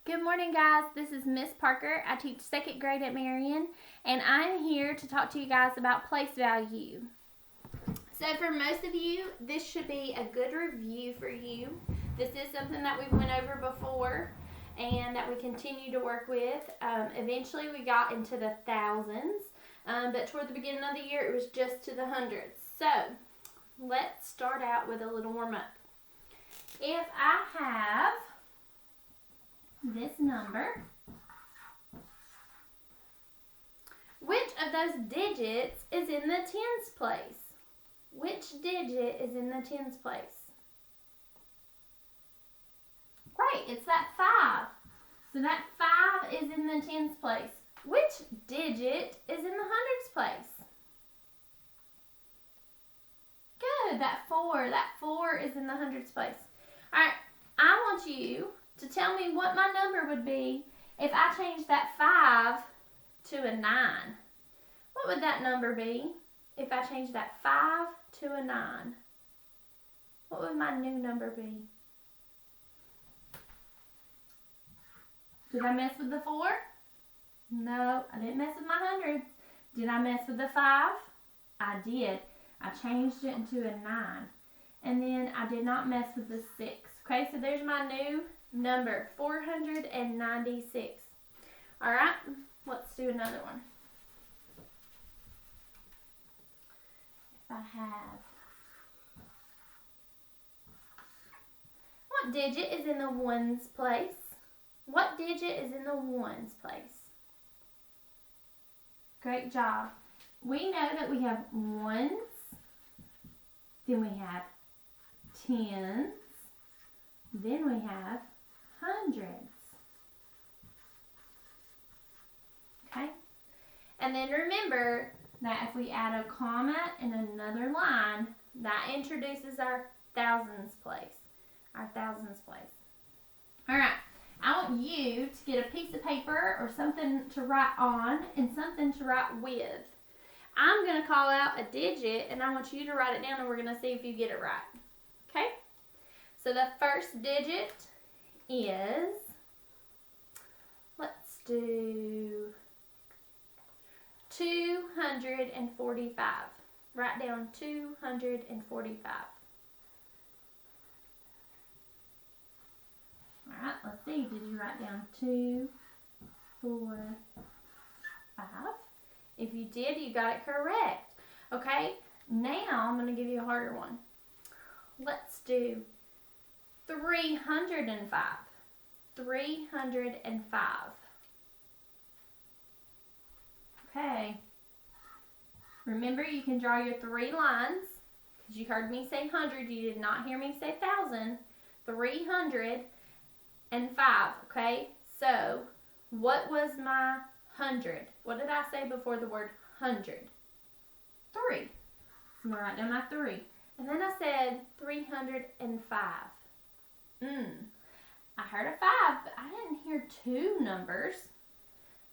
Good morning, guys. This is Miss Parker. I teach second grade at Marion, and I'm here to talk to you guys about place value. So for most of you, this should be a good review for you. This is something that we went over before and that we continue to work with. Eventually we got into the thousands, but toward the beginning of the year it was just to the hundreds. So let's start out with a little warm up. If I have this number, which of those digits is in the tens place? Which digit is in the tens place? Great, it's that 5. So that 5 is in the tens place. Which digit is in the hundreds place? Good, that 4. That 4 is in the hundreds place. All right, I want you to tell me what my number would be if I changed that 5 to a 9. What would that number be if I changed that 5 to a 9? What would my new number be? Did I mess with the 4? No, I didn't mess with my hundreds. Did I mess with the 5? I did. I changed it into a 9. And then I did not mess with the 6. Okay, so there's my new number, 496. All right, let's do another one. If I have, what digit is in the ones place? What digit is in the ones place? Great job. We know that we have ones, then we have tens, then we have hundreds. Okay? And then remember that if we add a comma in another line, that introduces our thousands place. Our thousands place. Alright, I want you to get a piece of paper or something to write on and something to write with. I'm going to call out a digit and I want you to write it down and we're going to see if you get it right. Okay? So the first digit is, let's do 245. Write down 245. All right, let's see. Did you write down 2, 4, 5? If you did, you got it correct. Okay, now I'm going to give you a harder one. Let's do 305. 305. Okay. Remember, you can draw your 3 lines because you heard me say 100. You did not hear me say 1,000. 305. Okay. So, what was my 100? What did I say before the word 100? 3. So I'm going to write down my 3. And then I said 305. I heard a 5, but I didn't hear 2 numbers.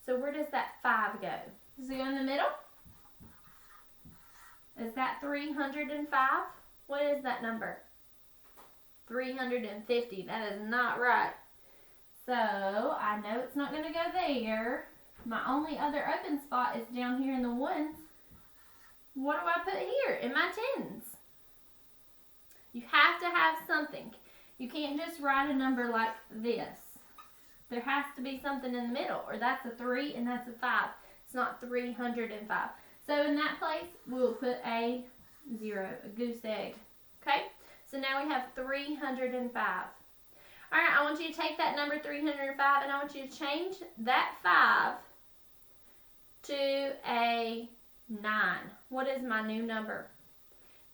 So where does that 5 go? Does it go in the middle? Is that 305? What is that number? 350. That is not right. So I know it's not going to go there. My only other open spot is down here in the ones. What do I put here? In my tens. You have to have something. You can't just write a number like this. There has to be something in the middle, or that's a 3 and that's a 5. It's not 305. So in that place, we'll put a 0, a goose egg. Okay? So now we have 305. All right, I want you to take that number 305 and I want you to change that 5 to a 9. What is my new number?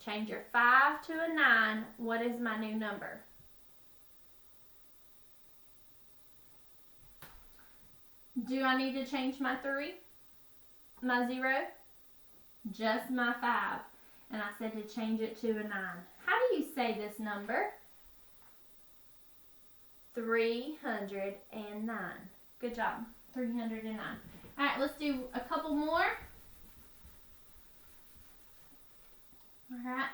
Change your 5 to a 9. What is my new number? Do I need to change my 3? My 0? Just my 5. And I said to change it to a 9. How do you say this number? 309. Good job. 309. All right, let's do a couple more. All right.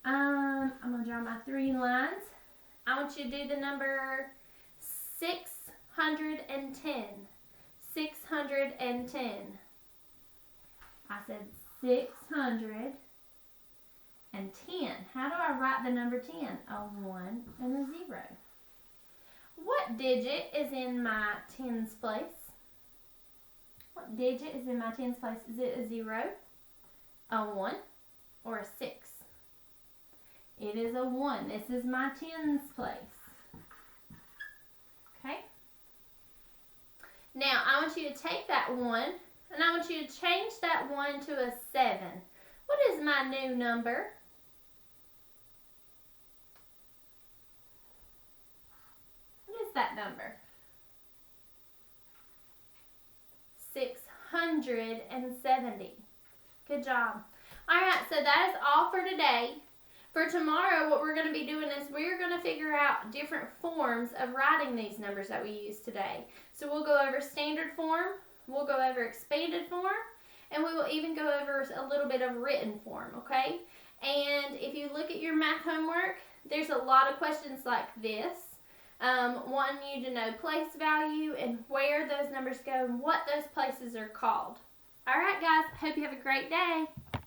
I'm going to draw my 3 lines. I want you to do the number 6 610. 610. I said 610. How do I write the number 10? A 1 and a 0. What digit is in my tens place? What digit is in my tens place? Is it a 0, a 1, or a 6? It is a 1. This is my tens place. Okay? Now, I want you to take that 1, and I want you to change that 1 to a 7. What is my new number? What is that number? 670. Good job. All right, so that is all for today. For tomorrow, what we're going to be doing is we're going to figure out different forms of writing these numbers that we use today. So we'll go over standard form, we'll go over expanded form, and we will even go over a little bit of written form, okay? And if you look at your math homework, there's a lot of questions like this, wanting you to know place value and where those numbers go and what those places are called. All right, guys, hope you have a great day.